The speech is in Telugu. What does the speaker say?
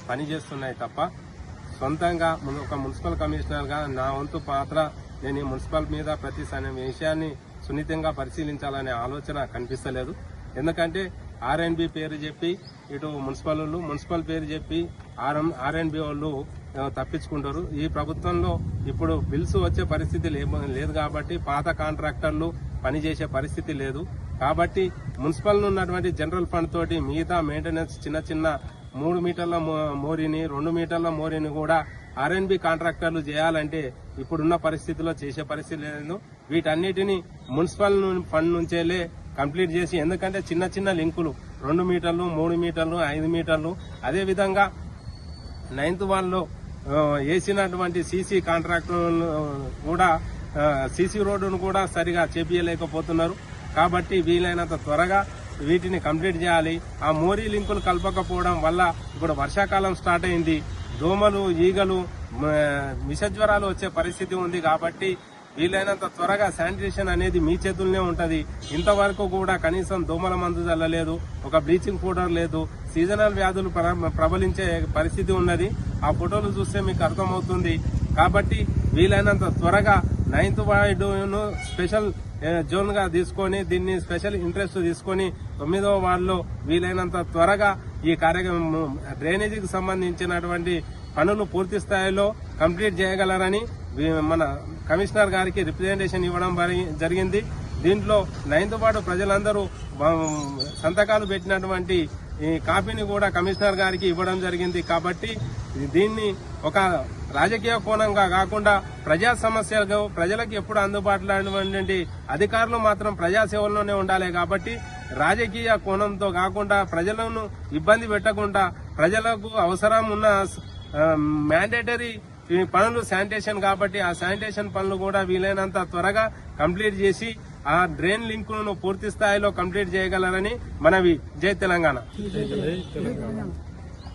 పనిచేస్తున్నాయి తప్ప సొంతంగా ఒక మున్సిపల్ కమిషనర్గా నా వంతు పాత్ర నేను ఈ మున్సిపల్ మీద ప్రతి విషయాన్ని సున్నితంగా పరిశీలించాలనే ఆలోచన కనిపిస్తలేదు. ఎందుకంటే ఆర్ఎండ్బి పేరు చెప్పి ఇటు మున్సిపల్ పేరు చెప్పి ఆర్ఎండ్బి వాళ్ళు తప్పించుకుంటారు. ఈ ప్రభుత్వంలో ఇప్పుడు బిల్స్ వచ్చే పరిస్థితి లేదు కాబట్టి పాత కాంట్రాక్టర్లు పనిచేసే పరిస్థితి లేదు కాబట్టి మున్సిపల్ ఉన్నటువంటి జనరల్ ఫండ్ తోటి మిగతా మెయింటెనెన్స్ చిన్న 3 మీటర్ల మోరీని 2 మీటర్ల మోరీని కూడా ఆర్ఎండ్బి కాంట్రాక్టర్లు చేయాలంటే ఇప్పుడున్న పరిస్థితిలో చేసే పరిస్థితి లేదు. వీటన్నిటిని మున్సిపల్ ఫండ్ నుంచేలే కంప్లీట్ చేసి, ఎందుకంటే చిన్న లింకులు 2 మీటర్లు 3 మీటర్లు 5 మీటర్లు అదేవిధంగా 9th వార్డులో వేసినటువంటి సీసీ కాంట్రాక్టర్లు కూడా సీసీ రోడ్డును కూడా సరిగా చేపియలేకపోతున్నారు. కాబట్టి వీలైనంత త్వరగా వీటిని కంప్లీట్ చేయాలి. ఆ మోరీ లింకులు కలపకపోవడం వల్ల ఇప్పుడు వర్షాకాలం స్టార్ట్ అయింది. దోమలు ఈగలు విషజ్వరాలు వచ్చే పరిస్థితి ఉంది. కాబట్టి వీలైనంత త్వరగా శానిటేషన్ అనేది మీ చేతుల్లోనే ఉంటది. ఇంతవరకు కూడా కనీసం దోమల మందు చల్లలేదు, ఒక బ్లీచింగ్ పౌడర్ లేదు. సీజనల్ వ్యాధులు ప్రబలించే పరిస్థితి ఉన్నది. ఆ ఫోటోలు చూస్తే మీకు అర్థమవుతుంది. కాబట్టి వీలైనంత త్వరగా 9th వార్డును స్పెషల్ జోన్ గా తీసుకొని దీన్ని స్పెషల్ ఇంట్రెస్ట్ తీసుకొని 9వ వార్డులో వీలైనంత త్వరగా ఈ కార్యక్రమం డ్రైనేజీకి సంబంధించినటువంటి పనులు పూర్తి స్థాయిలో కంప్లీట్ చేయగలరని మన కమిషనర్ గారికి రిప్రజెంటేషన్ ఇవ్వడం జరిగింది. దీంట్లో 9th వార్డు ప్రజలందరూ సంతకాలు పెట్టినటువంటి ఈ కాపీని కూడా కమిషనర్ గారికి ఇవ్వడం జరిగింది. కాబట్టి దీన్ని ఒక రాజకీయ కోణంగా కాకుండా ప్రజా సమస్యలు ప్రజలకు ఎప్పుడు అందుబాటులో ఉన్నటువంటి అధికారులు మాత్రం ప్రజాసేవల్లోనే ఉండాలి. కాబట్టి రాజకీయ కోణంతో కాకుండా ప్రజలను ఇబ్బంది పెట్టకుండా ప్రజలకు అవసరం ఉన్న మ్యాండేటరీ పనులు శానిటేషన్ కాబట్టి ఆ శానిటేషన్ పనులు కూడా వీలైనంత త్వరగా కంప్లీట్ చేసి ఆ డ్రైన్ లింకులను పూర్తి స్థాయిలో కంప్లీట్ చేయగలరని మనవి. జై తెలంగాణ.